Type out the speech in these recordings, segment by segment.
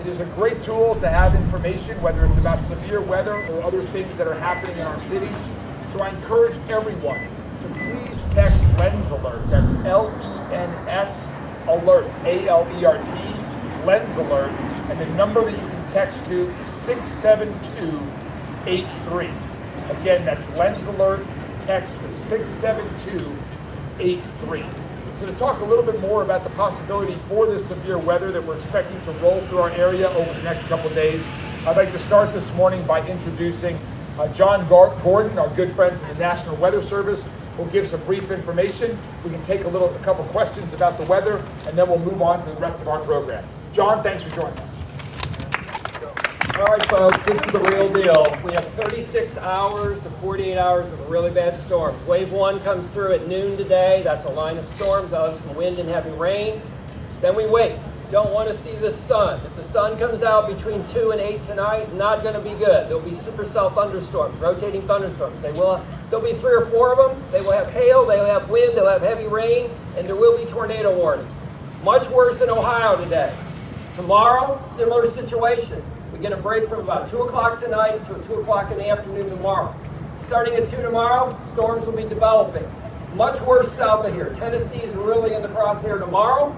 It is a great tool to have information, whether it's about severe weather or other things that are happening in our city. So I encourage everyone to please text Lens Alert. That's L-E-N-S Alert, A-L-E-R-T, Lens Alert. And the number that you can text to is 67283. Again, that's Lens Alert, text to 67283. So to talk a little bit more about the possibility for this severe weather that we're expecting to roll through our area over the next couple of days, I'd like to start this morning by introducing John Gordon, our good friend from the National Weather Service, who'll give some brief information. We can take a couple questions about the weather, and then we'll move on to the rest of our program. John, thanks for joining us. All right, folks, this is the real deal. We have 36 hours to 48 hours of a really bad storm. Wave 1 comes through at noon today. That's a line of storms. That'll have some wind and heavy rain. Then we wait. Don't want to see the sun. If the sun comes out between 2 and 8 tonight, not going to be good. There'll be supercell thunderstorms, rotating thunderstorms. There'll be 3 or 4 of them. They will have hail, they'll have wind, they'll have heavy rain, and there will be tornado warnings. Much worse in Ohio today. Tomorrow, similar situation. We get a break from about 2 o'clock tonight to 2 o'clock in the afternoon tomorrow. Starting at 2 tomorrow, storms will be developing. Much worse south of here. Tennessee is really in the crosshair tomorrow.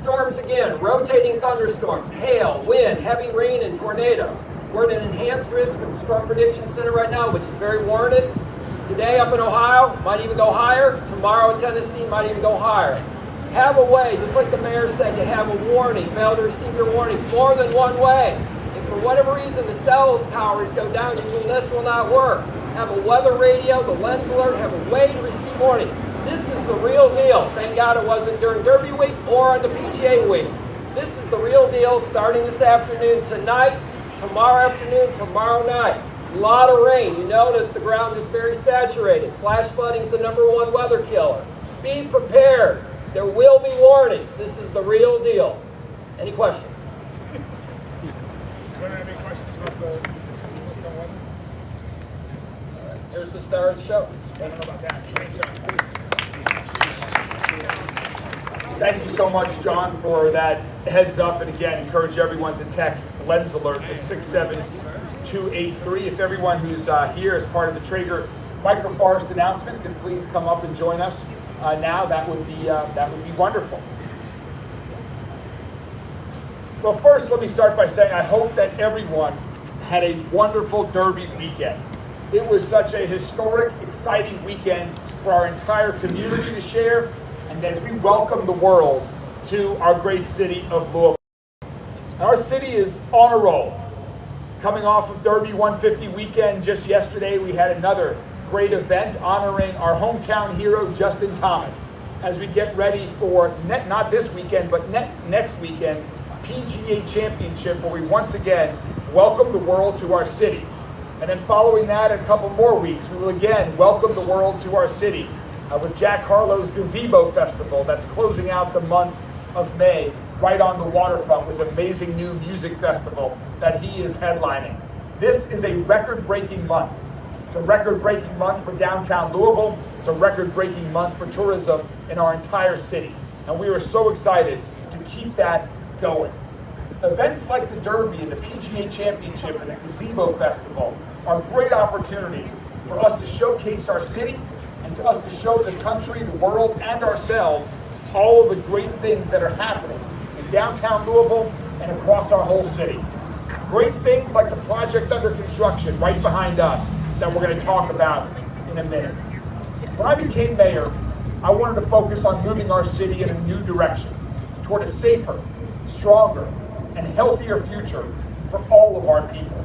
Storms again, rotating thunderstorms, hail, wind, heavy rain, and tornadoes. We're at an enhanced risk of the Storm Prediction Center right now, which is very warranted. Today up in Ohio, might even go higher. Tomorrow in Tennessee, might even go higher. Have a way, just like the mayor said, to have a warning, fail to receive your warning, more than one way. If for whatever reason the cell towers go down, even this will not work. Have a weather radio, the Lens Alert, have a way to receive warning. This is the real deal. Thank God it wasn't during Derby week or on the PGA week. This is the real deal starting this afternoon, tonight, tomorrow afternoon, tomorrow night. A lot of rain. You notice the ground is very saturated. Flash flooding is the #1 weather killer. Be prepared. There will be warnings. This is the real deal. Any questions? Any questions about the weather? All right, here's the star of the show. I don't know about that. Thank you so much, John, for that heads up. And again, encourage everyone to text Lens Alert to 67283. If everyone who's here as part of the Traeger Microforest announcement could please come up and join us now, that would be wonderful. Well, first, let me start by saying I hope that everyone had a wonderful Derby weekend. It was such a historic, exciting weekend for our entire community to share, and as we welcome the world to our great city of Louisville. Our city is on a roll. Coming off of Derby 150 weekend, just yesterday we had another great event honoring our hometown hero, Justin Thomas, as we get ready for, not this weekend, but next weekend's PGA Championship, where we once again welcome the world to our city. And then following that, a couple more weeks, we will again welcome the world to our city with Jack Harlow's Gazebo Festival that's closing out the month of May right on the waterfront with an amazing new music festival that he is headlining. This is a record-breaking month. It's a record-breaking month for downtown Louisville. It's a record-breaking month for tourism in our entire city. And we are so excited to keep that going. Events like the Derby and the PGA Championship and the Gazebo Festival are great opportunities for us to showcase our city and to us to show the country, the world, and ourselves all of the great things that are happening in downtown Louisville and across our whole city. Great things like the project under construction right behind us that we're going to talk about in a minute. When I became mayor, I wanted to focus on moving our city in a new direction toward a safer, stronger, and healthier future for all of our people.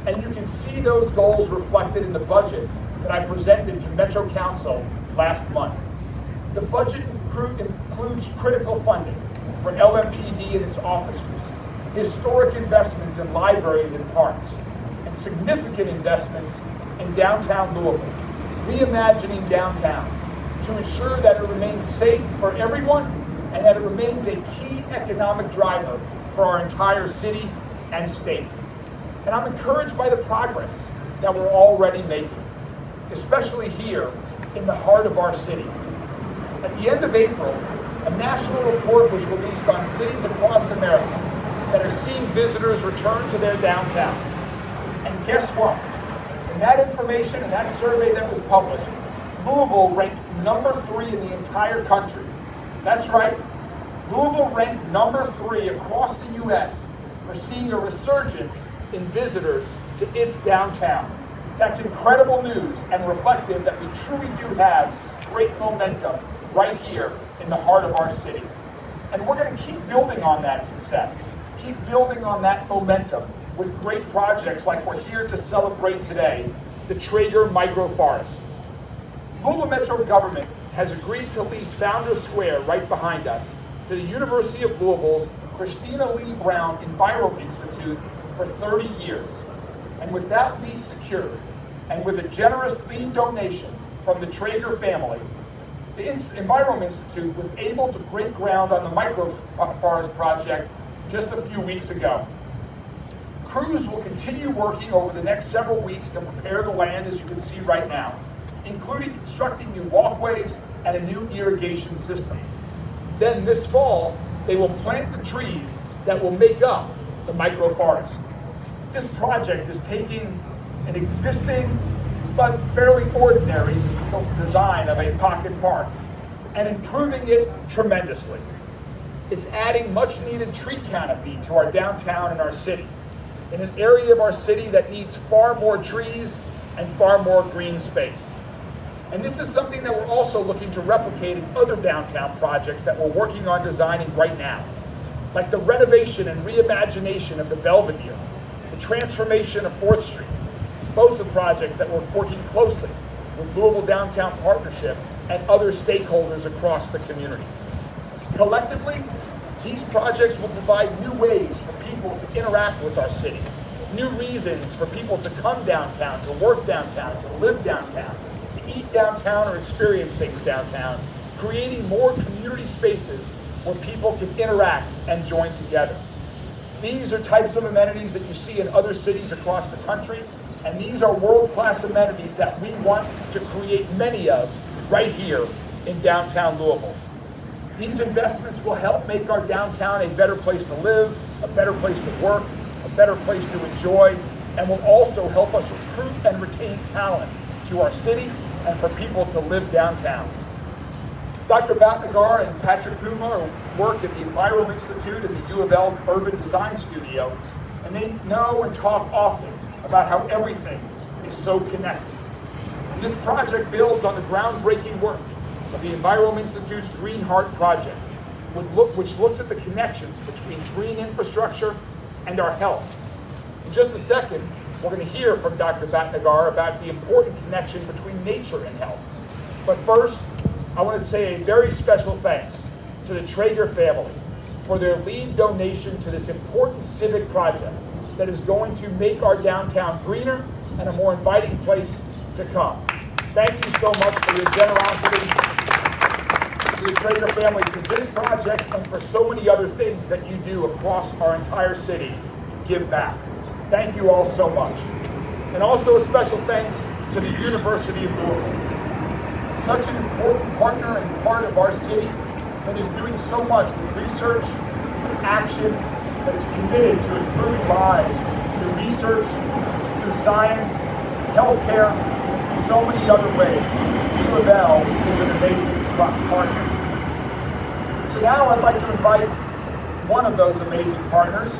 And you can see those goals reflected in the budget that I presented to Metro Council last month. The budget includes critical funding for LMPD and its officers, historic investments in libraries and parks, and significant investments in downtown Louisville, reimagining downtown to ensure that it remains safe for everyone and that it remains a key economic driver for our entire city and state. And I'm encouraged by the progress that we're already making, especially here in the heart of our city. At the end of April, a national report was released on cities across America that are seeing visitors return to their downtown. And guess what? In that information and that survey that was published, Louisville ranked number 3 in the entire country. That's right, Louisville ranked number 3 across the U.S. for seeing a resurgence in visitors to its downtown. That's incredible news and reflective that we truly do have great momentum right here in the heart of our city. And we're going to keep building on that success, keep building on that momentum with great projects like we're here to celebrate today, the Traeger Microforest. Louisville Metro government has agreed to lease Founders Square right behind us to the University of Louisville's Christina Lee Brown Enviro Institute for 30 years. And with that lease secured, and with a generous themed donation from the Traeger family, the Enviro Institute was able to break ground on the Microforest project just a few weeks ago. Crews will continue working over the next several weeks to prepare the land, as you can see right now, including constructing new walkways and a new irrigation system. Then this fall, they will plant the trees that will make up the microforest. This project is taking an existing but fairly ordinary design of a pocket park and improving it tremendously. It's adding much needed tree canopy to our downtown and our city, in an area of our city that needs far more trees and far more green space. And this is something that we're also looking to replicate in other downtown projects that we're working on designing right now, like the renovation and reimagination of the Belvedere, the transformation of 4th Street, both are projects that we're working closely with Louisville Downtown Partnership and other stakeholders across the community. Collectively, these projects will provide new ways for people to interact with our city, new reasons for people to come downtown, to work downtown, to live downtown, to eat downtown or experience things downtown, creating more community spaces where people can interact and join together. These are types of amenities that you see in other cities across the country, and these are world-class amenities that we want to create many of right here in downtown Louisville. These investments will help make our downtown a better place to live, a better place to work, a better place to enjoy, and will also help us recruit and retain talent to our city and for people to live downtown. Dr. Bhatnagar and Patrick Kumar work at the Enviro Institute and the U of L Urban Design Studio, and they know and talk often about how everything is so connected. And this project builds on the groundbreaking work of the Enviro Institute's Green Heart Project, which looks at the connections between green infrastructure and our health. In just a second, we're going to hear from Dr. Bhatnagar about the important connection between nature and health. But first, I want to say a very special thanks to the Traeger family for their lead donation to this important civic project that is going to make our downtown greener and a more inviting place to come. Thank you so much for your generosity to the Traeger family, to this project, and for so many other things that you do across our entire city to give back. Thank you all so much. And also a special thanks to the University of Louisville, such an important partner and part of our city that is doing so much with research and action, that is committed to improving lives through research, through science, healthcare, and so many other ways. U of L is an amazing partner. So now I'd like to invite one of those amazing partners,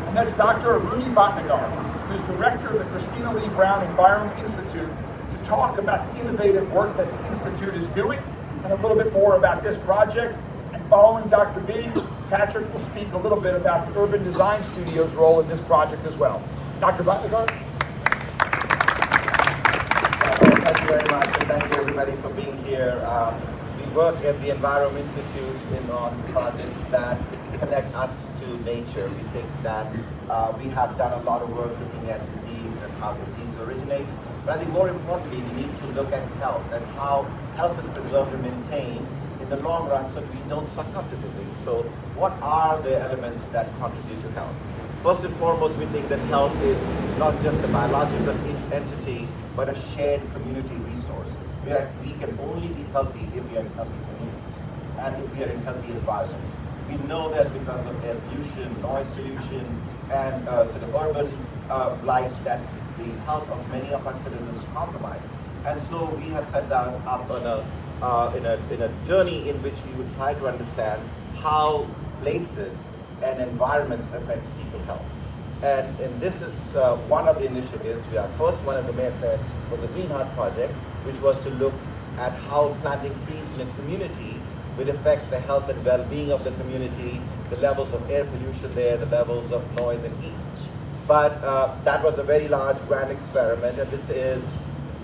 and that's Dr. Aruni Bhatnagar, who's director of the Christina Lee Brown Environment Institute, to talk about the innovative work that the Institute is doing, and a little bit more about this project. And following Dr. B, Patrick will speak a little bit about the Urban Design Studio's role in this project as well. Dr. Bhatnagar? Thank you very much, and thank you everybody for being here. We work at the Environment Institute on projects that connect us to nature. We think that we have done a lot of work looking at disease and how disease originates. But I think more importantly, we need to look at health and how health is preserved and maintained in the long run so we don't succumb to disease. So what are the elements that contribute to health? First and foremost, we think that health is not just a biological entity, but a shared community resource. We can only be healthy if we are in healthy communities and if we are in healthy environments. We know that because of air pollution, noise pollution, and sort of urban life that the health of many of our citizens is compromised. And so we have set down up on in a journey in which we would try to understand how places and environments affect people's health. And this is one of the initiatives. Our first one, as the mayor said, was the Green Heart Project, which was to look at how planting trees in a community would affect the health and well-being of the community, the levels of air pollution there, the levels of noise and heat. But that was a very large, grand experiment, and this is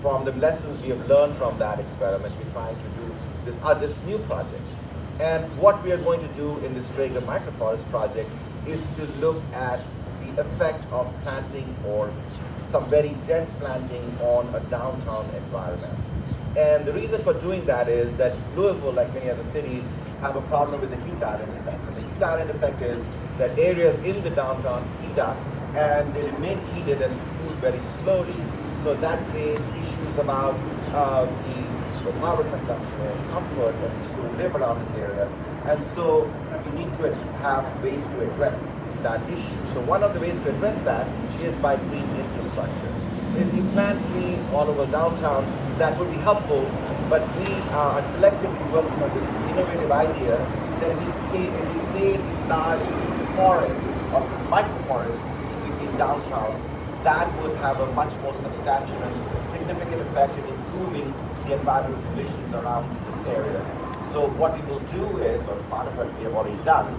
from the lessons we have learned from that experiment. We're trying to do this new project. And what we are going to do in this Traeger Microforest project is to look at the effect of planting or some very dense planting on a downtown environment. And the reason for doing that is that Louisville, like many other cities, have a problem with the heat island effect. And the heat island effect is that areas in the downtown heat up and they remain heated and cool very slowly. So that creates issues about the power consumption and comfort that people who live around this area. And so we need to have ways to address that issue. So one of the ways to address that is by green infrastructure. So if you plant trees all over downtown, that would be helpful, but we are collectively working on this innovative idea that we create large forests or microforests in downtown that would have a much more substantial and significant effect in improving the environmental conditions around this area. So what we will do is, or part of what we have already done,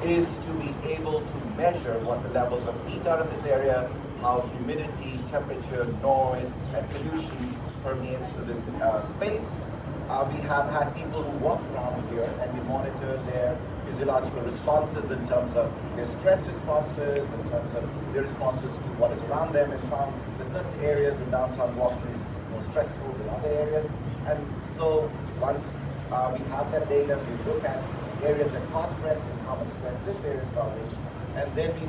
is to be able to measure what the levels of heat are in this area, how humidity, temperature, noise, and pollution permeates to this space. We have had people who walk around here and we monitor their physiological responses in terms of their stress responses, in terms of their responses to what is around them, and found that certain areas in downtown walking is more stressful than other areas. And so once we have that data, we look at areas that cause stress and how much stress this area is causing, and then we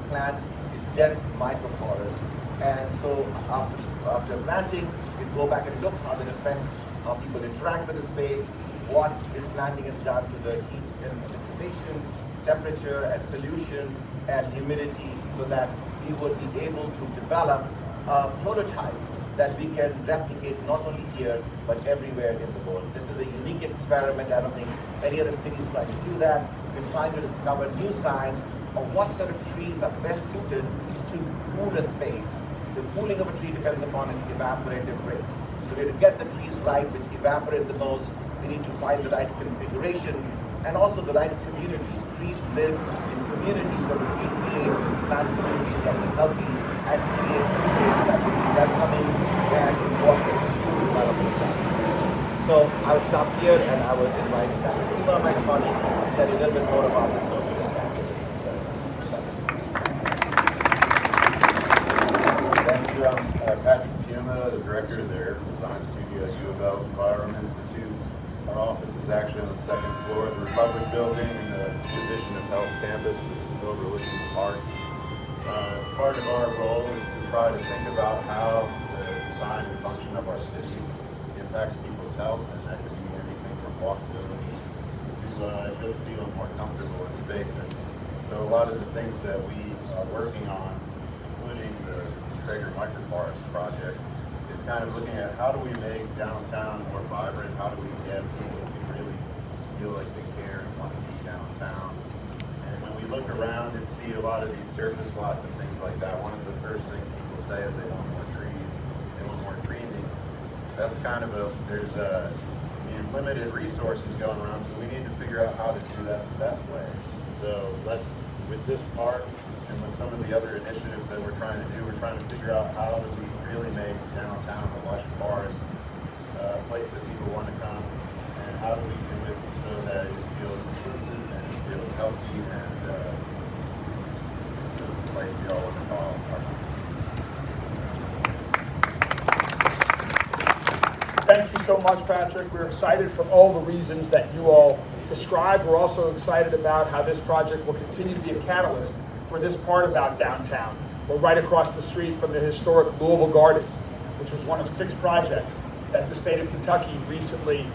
plant these dense microforests. And so after planting, we go back and look how that affects how people interact with the space, what this planting has done to the heat and dissipation, temperature and pollution and humidity, so that we would be able to develop a prototype that we can replicate not only here, but everywhere in the world. This is a unique experiment. I don't think any other city is trying to do that. We're trying to discover new science of what sort of trees are best suited to cool a space. The cooling of a tree depends upon its evaporative rate. So we have to get the trees right, which evaporate the most. We need to find the right configuration and also the right communities. Trees live in communities, so we create plant communities that will help you and create a space that will be welcoming and important to development. So I'll stop here and I will invite Uma, my colleague, to tell you a little bit more about the social impact of this experiment. Thank you. I'm Patrick Puma, the director of the Air Design Studio at U of L Environment Institute. Our office is actually on the second floor of the Republic Building in the Division of Health campus, which is overlooking the park. Part of our role is to try to think about how the design and function of our cities impacts people's health, and that could be anything from walkability to just feeling more comfortable in spaces. So a lot of the things that we are working on, including the Traeger Microforest project, is kind of looking at how do we make downtown more vibrant, how do we get people to really feel like they care and want to be downtown. And when we look around and see a lot of these surface lots and things like that, one of the first things people say is they want more trees, they want more greening. That's kind of there's limited resources going around, so we need to figure out how to do that the best way. So with this park and with some of the other initiatives that we're trying to do, we're trying to figure out how do we really make downtown a lush forest, a place that people want to come, and how do we do it so that it feels inclusive and it feels healthy and it's a place we all want to call our home. Thank you so much, Patrick. We're excited for all the reasons that you all described. We're also excited about how this project will continue to be a catalyst for this part about downtown. We're right across the street from the historic Louisville Garden, which was one of 6 projects that the state of Kentucky recently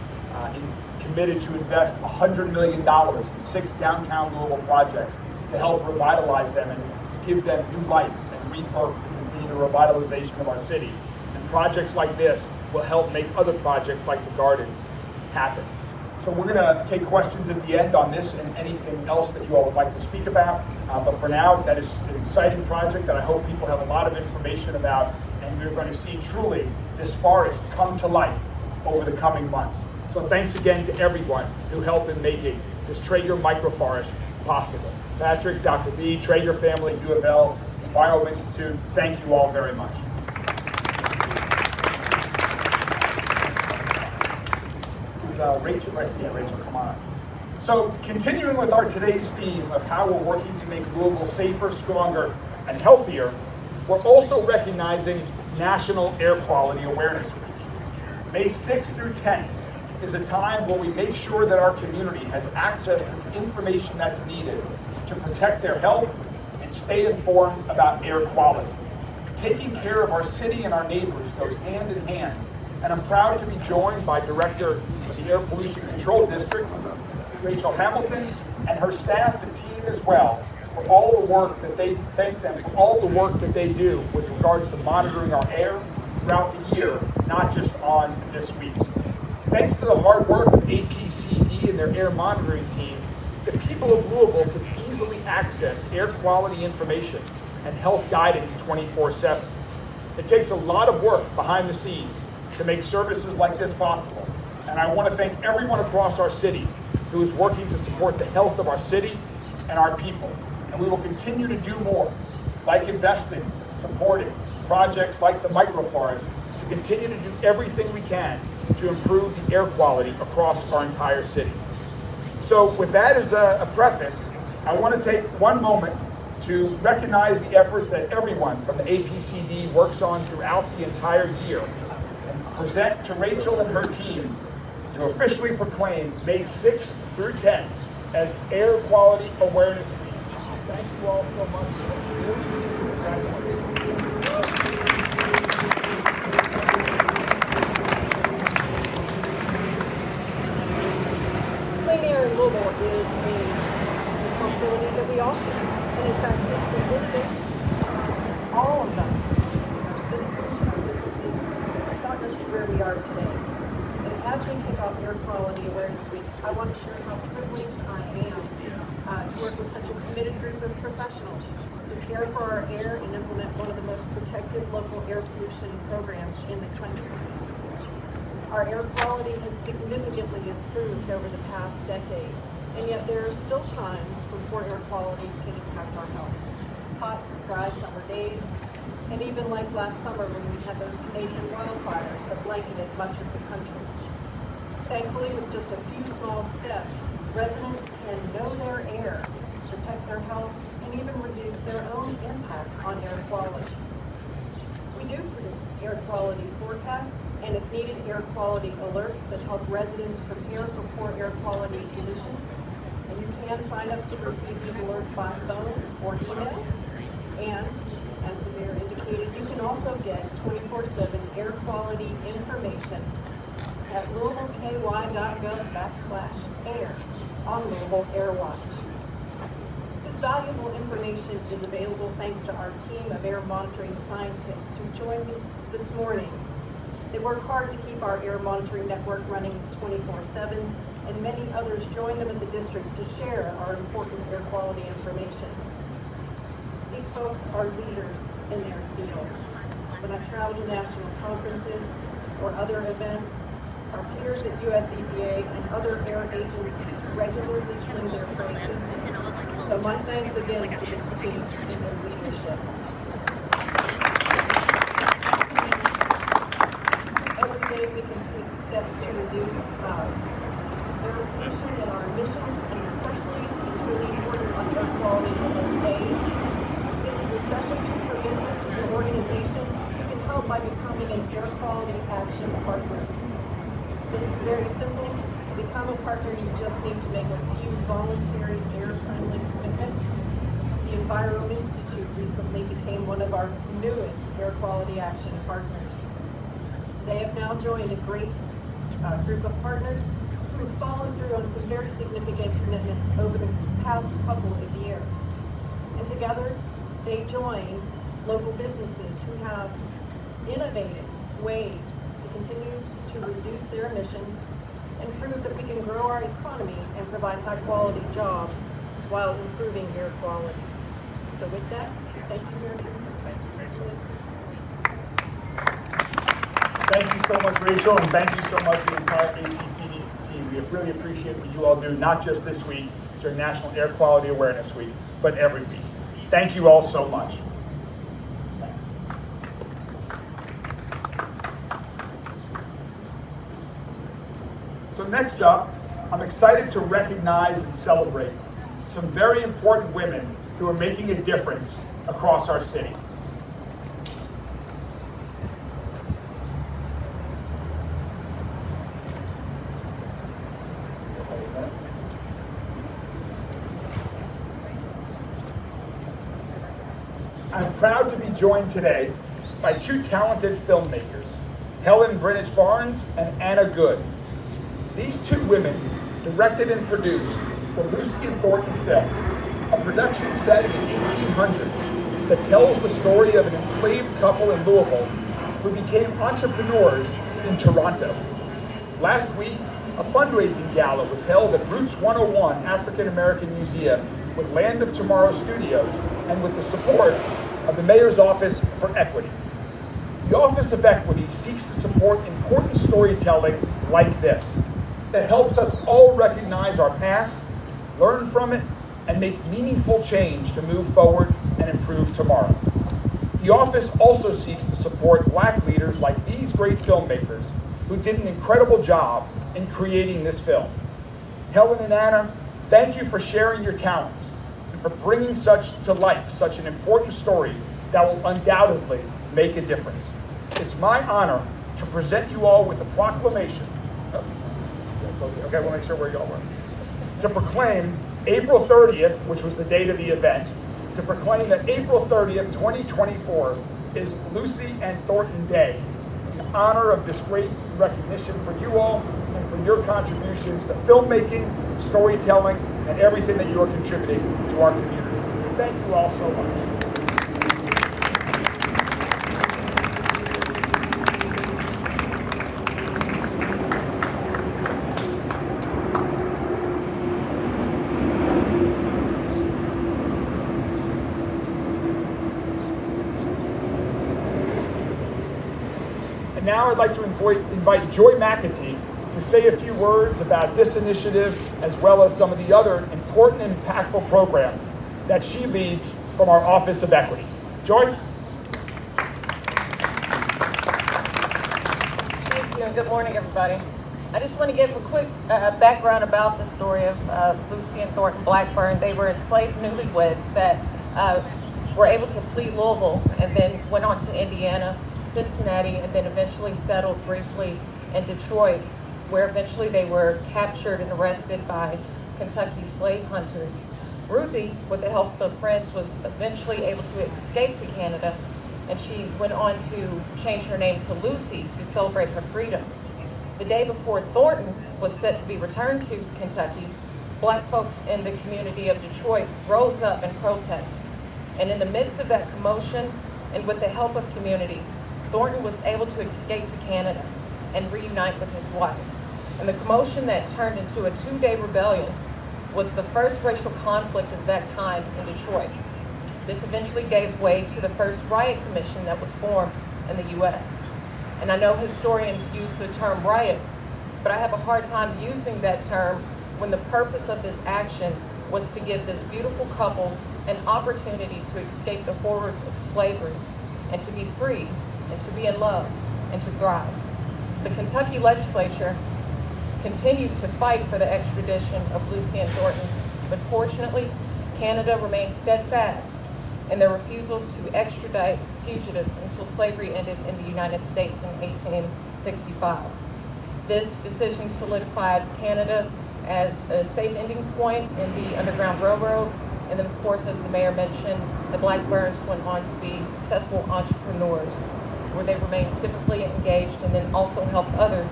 committed to invest $100 million in 6 downtown Louisville projects to help revitalize them and give them new life and rebirth and continue the revitalization of our city. And projects like this will help make other projects like the gardens happen. So we're going to take questions at the end on this and anything else that you all would like to speak about. But for now, that is an exciting project that I hope people have a lot of information about, and we're going to see truly this forest come to life over the coming months. So thanks again to everyone who helped in making this Traeger microforest possible. Patrick, Dr. B, Traeger family, U of L, Bio Institute, thank you all very much. Rachel, right? Yeah, Rachel, come on. So continuing with our today's theme of how we're working to make Louisville safer, stronger, and healthier, we're also recognizing National Air Quality Awareness Week. May 6th through 10th is a time where we make sure that our community has access to the information that's needed to protect their health and stay informed about air quality. Taking care of our city and our neighbors goes hand in hand, and I'm proud to be joined by Director of the Air Pollution Control District, Rachel Hamilton, and her staff and team as well, for all the work that they do with regards to monitoring our air throughout the year, not just on this week. Thanks to the hard work of APCD and their air monitoring team, the people of Louisville can easily access air quality information and health guidance 24/7. It takes a lot of work behind the scenes to make services like this possible. And I want to thank everyone across our city who is working to support the health of our city and our people. And we will continue to do more, like investing, supporting projects like the microforest, to continue to do everything we can to improve the air quality across our entire city. So with that as a preface, I want to take one moment to recognize the efforts that everyone from the APCD works on throughout the entire year, and present to Rachel and her team to officially proclaim May 6th through 10th as Air Quality Awareness Week. Thank you all so much. Clean air in Louisville is a responsibility that we all share. And in fact, it's the benefit all of us, our citizens, our businesses, got us to where we are today. And as we kick off Air Quality Awareness Week, I want to share how privileged I am to work with such a committed group of professionals to care for our air and implement one of the most protected local air pollution programs in the country. Our air quality has significantly improved over the past decades, and yet there are still times when poor air quality can impact our health. Hot, dry summer days, and even like last summer when we had those Canadian wildfires that blanketed much of the country. Thankfully, with just a few small steps, residents can know their air, protect their health, and even reduce their own impact on air quality. We do produce air quality forecasts and, if needed, air quality alerts that help residents prepare for poor air quality conditions. And you can sign up to receive these alerts by phone or email. And, as the mayor indicated, you can also get 24/7 air quality information at louisvilleky.gov/air on Louisville Air Watch. This valuable information is available thanks to our team of air monitoring scientists who joined me this morning. They work hard to keep our air monitoring network running 24/7, and many others join them in the district to share our important air quality information. These folks are leaders in their field. When I travel to national conferences or other events, our peers at US EPA and other air agencies regularly sing their praises. So my thanks again to this team and their leadership. Every day we can take steps to reduce air pollution in our emissions, and especially it's really important on air quality today. This is especially true for businesses and organizations who can help by becoming an air quality action partner. This is very simple. To become a partner, you just need to make a few voluntary air-friendly commitments. The Enviro Institute recently became one of our newest air quality action partners. They have now joined a great group of partners who have followed through on some very significant commitments over the past couple of years. And together, they join local businesses who have innovative ways to continue to reduce their emissions and prove that we can grow our economy and provide high-quality jobs while improving air quality. So with that, thank you very much. Thank you so much, Rachel, and thank you so much to the entire APTD team. We really appreciate what you all do, not just this week during National Air Quality Awareness Week, but every week. Thank you all so much. So next up, I'm excited to recognize and celebrate some very important women who are making a difference across our city. I'm proud to be joined today by two talented filmmakers, Helen Brinich Barnes and Anna Good. These two women directed and produced the Lucy and Thornton film, a production set in the 1800s that tells the story of an enslaved couple in Louisville who became entrepreneurs in Toronto. Last week, a fundraising gala was held at Roots 101 African American Museum with Land of Tomorrow Studios and with the support of the Mayor's Office for Equity. The Office of Equity seeks to support important storytelling like this that helps us all recognize our past, learn from it, and make meaningful change to move forward and improve tomorrow. The office also seeks to support Black leaders like these great filmmakers who did an incredible job in creating this film. Helen and Anna, thank you for sharing your talents and for bringing to life such an important story that will undoubtedly make a difference. It's my honor to present you all with a proclamation. Okay, we'll make sure where y'all were. To proclaim April 30th, which was the date of the event, to proclaim that April 30th, 2024 is Lucy and Thornton Day in honor of this great recognition for you all and for your contributions to filmmaking, storytelling, and everything that you are contributing to our community. Thank you all so much. And now I'd like to invite Joy McAtee to say a few words about this initiative as well as some of the other important and impactful programs that she leads from our Office of Equity. Joy? Thank you, and good morning, everybody. I just want to give a quick background about the story of Lucy and Thornton Blackburn. They were enslaved newlyweds that were able to flee Louisville and then went on to Indiana, Cincinnati, and then eventually settled briefly in Detroit, where eventually they were captured and arrested by Kentucky slave hunters. Ruthie, with the help of friends, was eventually able to escape to Canada, and she went on to change her name to Lucy to celebrate her freedom. The day before Thornton was set to be returned to Kentucky, Black folks in the community of Detroit rose up in protest. And in the midst of that commotion, and with the help of community, Thornton was able to escape to Canada and reunite with his wife. And the commotion that turned into a 2-day rebellion was the first racial conflict of that kind in Detroit. This eventually gave way to the first riot commission that was formed in the U.S. And I know historians use the term riot, but I have a hard time using that term when the purpose of this action was to give this beautiful couple an opportunity to escape the horrors of slavery and to be free and to be in love and to thrive. The Kentucky legislature continued to fight for the extradition of Lucy and Thornton, but fortunately, Canada remained steadfast in their refusal to extradite fugitives until slavery ended in the United States in 1865. This decision solidified Canada as a safe ending point in the Underground Railroad, and then of course, as the mayor mentioned, the Blackburns went on to be successful entrepreneurs, where they remained civically engaged and then also helped others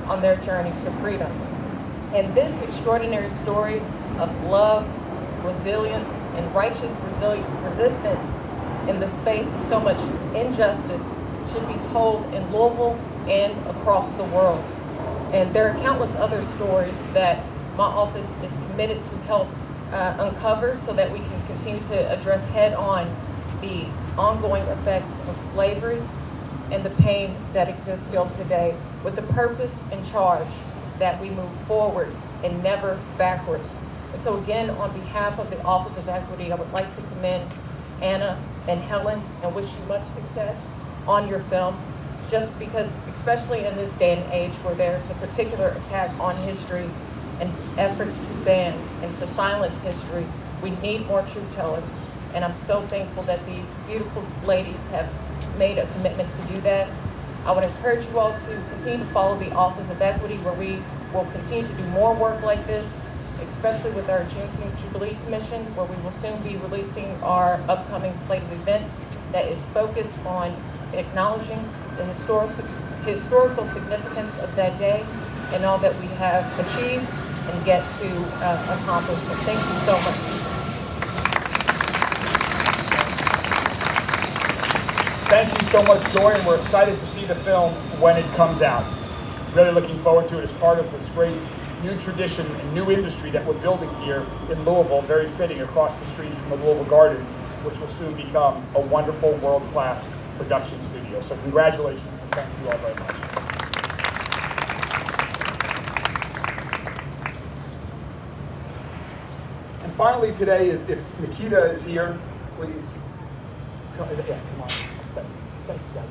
on their journey to freedom. And this extraordinary story of love, resilience, and righteous resistance in the face of so much injustice should be told in Louisville and across the world. And there are countless other stories that my office is committed to help uncover so that we can continue to address head-on the ongoing effects of slavery and the pain that exists still today, with the purpose and charge that we move forward and never backwards. And so again, on behalf of the Office of Equity, I would like to commend Anna and Helen and wish you much success on your film, just because, especially in this day and age where there's a particular attack on history and efforts to ban and to silence history, we need more truth tellers. And I'm so thankful that these beautiful ladies have made a commitment to do that. I would encourage you all to continue to follow the Office of Equity, where we will continue to do more work like this, especially with our Juneteenth Jubilee Commission, where we will soon be releasing our upcoming slate of events that is focused on acknowledging the historical significance of that day and all that we have achieved and get to accomplish. So thank you so much. Thank you so much, Joy, and we're excited to see the film when it comes out. Really looking forward to it as part of this great new tradition and new industry that we're building here in Louisville, very fitting across the street from the Louisville Gardens, which will soon become a wonderful world-class production studio. So congratulations, and thank you all very much. And finally today, if Nikita is here, please. Yeah, come on. Thanks, guys.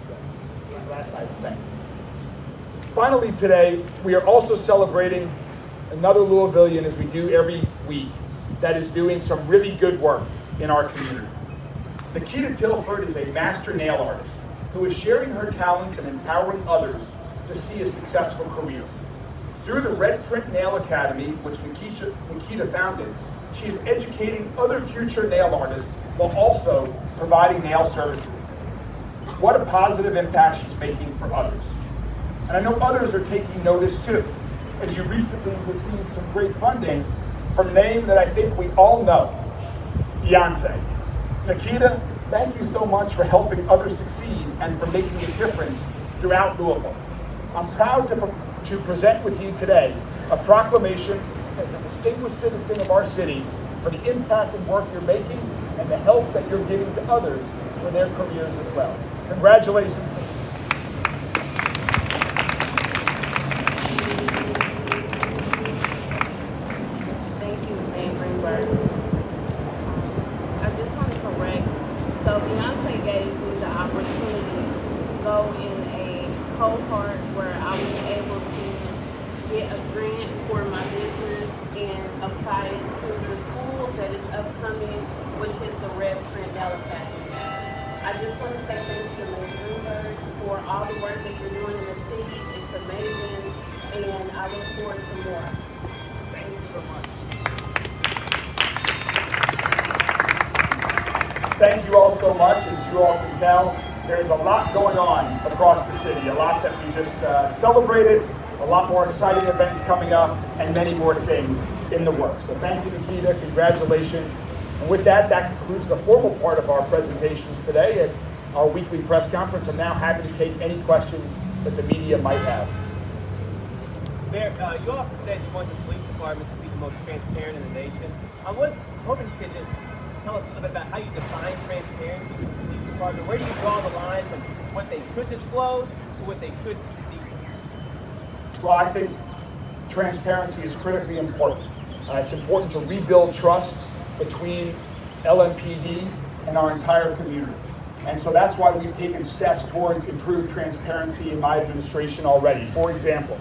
Last night, thank you. Finally today, we are also celebrating another Louisvillian, as we do every week, that is doing some really good work in our community. Nikita Tilford is a master nail artist who is sharing her talents and empowering others to see a successful career. Through the Red Print Nail Academy, which Nikita founded, she is educating other future nail artists while also providing nail services. What a positive impact she's making for others. And I know others are taking notice too, as you recently received some great funding from a name that I think we all know, Beyonce. Nikita, thank you so much for helping others succeed and for making a difference throughout Louisville. I'm proud to present with you today a proclamation as a distinguished citizen of our city for the impact and work you're making and the help that you're giving to others for their careers as well. Congratulations. Thank you, Mayor Greenberg. I just want to correct. So Beyonce gave me the opportunity to go in a cohort where I was able to get a grant for my business and apply it to the school that is upcoming, which is the Red Print Nail Academy. I just want to say thank you to Mayor Greenberg for all the work that you're doing in the city. It's amazing, and I look forward to more. Thank you so much. Thank you all so much. As you all can tell, there's a lot going on across the city, a lot that we just celebrated, a lot more exciting events coming up, and many more things in the works. So thank you, Nikita. Congratulations. And with that, that concludes the formal part of our presentations today at our weekly press conference. I'm now happy to take any questions that the media might have. Mayor, you often said you want the police department to be the most transparent in the nation. I was hoping you could just tell us a little bit about how you define transparency in the police department. Where do you draw the line from what they should disclose to what they should keep secret? Well, I think transparency is critically important. It's important to rebuild trust between LMPD and our entire community. And so that's why we've taken steps towards improved transparency in my administration already. For example,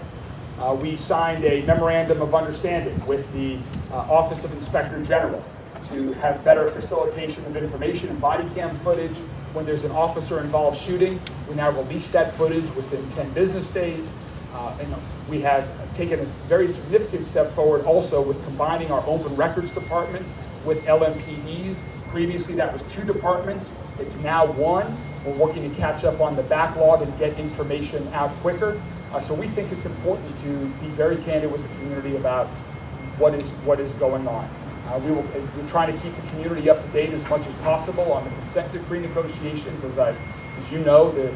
we signed a memorandum of understanding with the Office of Inspector General to have better facilitation of information and body cam footage. When there's an officer-involved shooting, we now release that footage within 10 business days. And we have taken a very significant step forward also with combining our open records department with LMPD's. Previously, that was 2 departments. It's now 1. We're working to catch up on the backlog and get information out quicker. So we think it's important to be very candid with the community about what is going on. We're trying to keep the community up to date as much as possible on the consent decree negotiations. As you know, the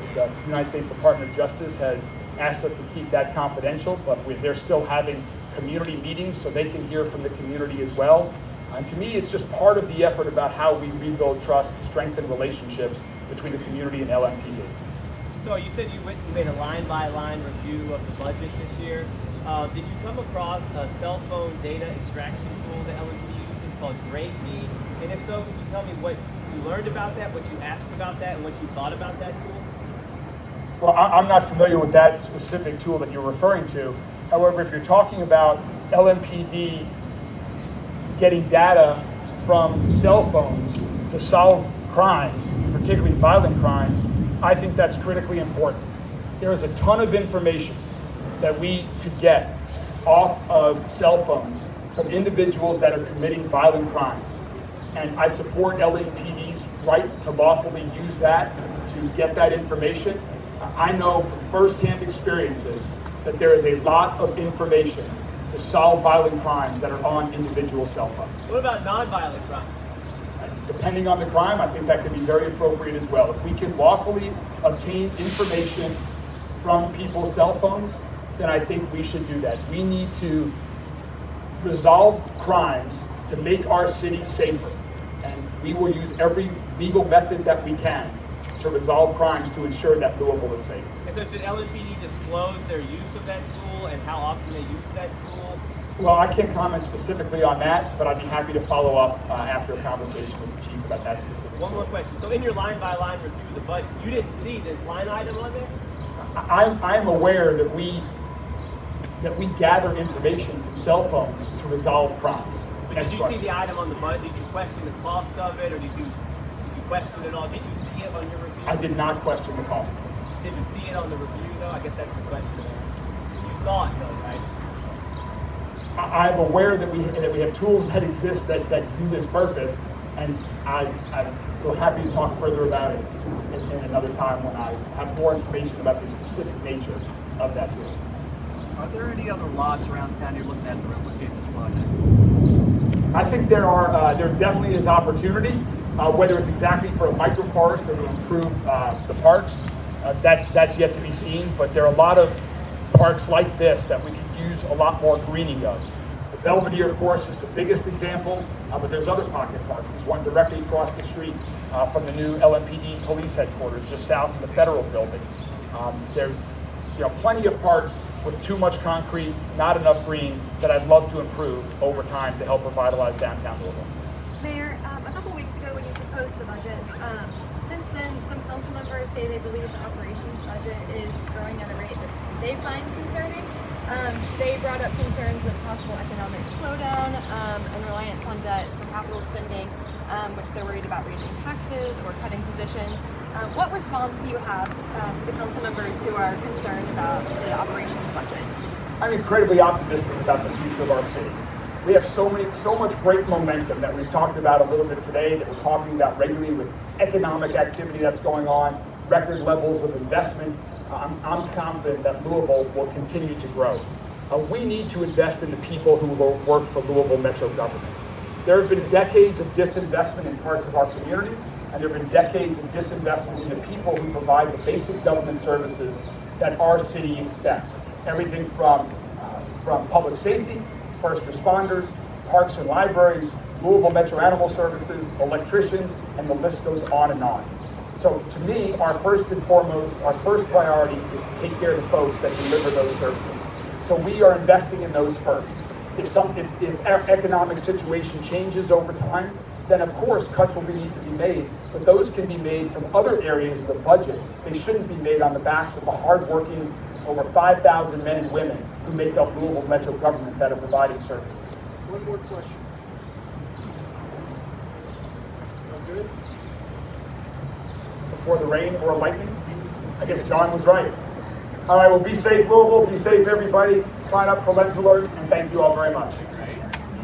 United States Department of Justice has asked us to keep that confidential, but they're still having community meetings so they can hear from the community as well. And to me, it's just part of the effort about how we rebuild trust and strengthen relationships between the community and LMPD. So you said you made a line-by-line review of the budget this year. Did you come across a cell phone data extraction tool that LMPD uses called GreatMe? And if so, can you tell me what you learned about that, what you asked about that, and what you thought about that tool? Well, I'm not familiar with that specific tool that you're referring to. However, if you're talking about LMPD getting data from cell phones to solve crimes, particularly violent crimes, I think that's critically important. There is a ton of information that we could get off of cell phones from individuals that are committing violent crimes. And I support LAPD's right to lawfully use that to get that information. I know from firsthand experiences that there is a lot of information to solve violent crimes that are on individual cell phones. What about non-violent crimes? Depending on the crime, I think that could be very appropriate as well. If we can lawfully obtain information from people's cell phones, then I think we should do that. We need to resolve crimes to make our city safer. And we will use every legal method that we can to resolve crimes to ensure that Louisville is safe. And so should LMPD disclose their use of that tool and how often they use that tool? Well, I can't comment specifically on that, but I'd be happy to follow up after a conversation with the chief about that specific. One more question. So in your line-by-line review of the budget, you didn't see this line item on there? I'm aware that we gather information from cell phones to resolve crimes. But did you see the item on the budget? Did you question the cost of it, or did you question it all? Did you see it on your review? I did not question the cost. Did you see it on the review, though? I guess that's the question. You saw it, though, right? I'm aware that we have tools that exist that do this purpose, and I'm happy to talk further about it in another time when I have more information about the specific nature of that tool. Are there any other lots around town you're looking at to replicate this project? I think there definitely is opportunity, whether it's exactly for a microforest or to improve the parks. That's yet to be seen, but there are a lot of parks like this that we could use a lot more greening of. The Belvedere, of course, is the biggest example, but there's other pocket parks. There's one directly across the street from the new LMPD police headquarters, just south of the federal building. There's plenty of parks with too much concrete, not enough green, that I'd love to improve over time to help revitalize downtown Louisville. Mayor, a couple weeks ago when you proposed the budget, since then some council members say they believe the operations budget is growing at a rate that they find concerning. They brought up concerns of possible economic slowdown and reliance on debt for capital spending, which they're worried about raising taxes or cutting positions. What response do you have to the council members who are concerned about the operations budget? I'm incredibly optimistic about the future of our city. We have so much great momentum that we've talked about a little bit today, that we're talking about regularly with economic activity that's going on, record levels of investment. I'm confident that Louisville will continue to grow. We need to invest in the people who will work for Louisville Metro government. There have been decades of disinvestment in parts of our community, and there have been decades of disinvestment in the people who provide the basic government services that our city expects. Everything from public safety, first responders, parks and libraries, Louisville Metro Animal Services, electricians, and the list goes on and on. So to me, our first and foremost, our first priority is to take care of the folks that deliver those services. So we are investing in those first. If our economic situation changes over time, then of course cuts will need to be made, but those can be made from other areas of the budget. They shouldn't be made on the backs of the hardworking over 5,000 men and women who make up Louisville Metro government that are providing services. One more question. Sound good? Before the rain or lightning? I guess John was right. All right, well, be safe, Louisville. Be safe, everybody. Sign up for Lens Alert, and thank you all very much.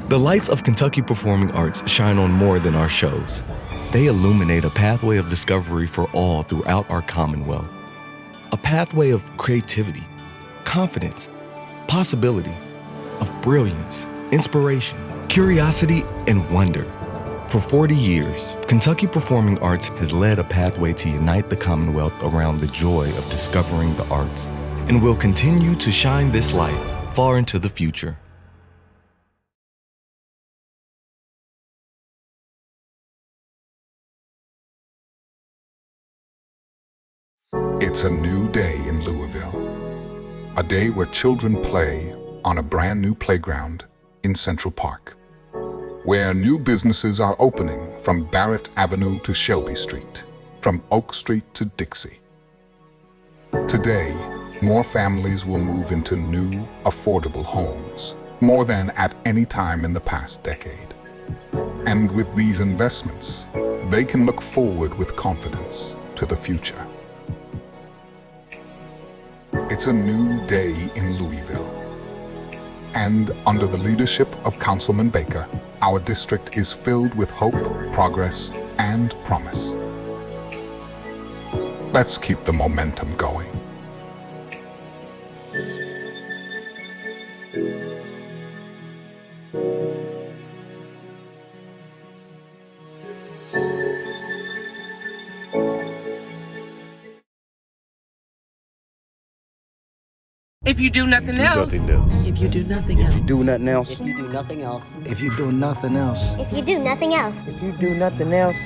The lights of Kentucky Performing Arts shine on more than our shows. They illuminate a pathway of discovery for all throughout our Commonwealth. A pathway of creativity, confidence, possibility, of brilliance, inspiration, curiosity, and wonder. For 40 years, Kentucky Performing Arts has led a pathway to unite the Commonwealth around the joy of discovering the arts, and will continue to shine this light far into the future. It's a new day in Louisville. A day where children play on a brand new playground in Central Park, where new businesses are opening from Barrett Avenue to Shelby Street, from Oak Street to Dixie. Today, more families will move into new, affordable homes, more than at any time in the past decade. And with these investments, they can look forward with confidence to the future. It's a new day in Louisville. And under the leadership of Councilman Baker, our district is filled with hope, progress, and promise. Let's keep the momentum going. If you do nothing else. If you do nothing else. Do nothing else. If you do nothing else. If you do nothing else. If you do nothing else. If you do nothing else.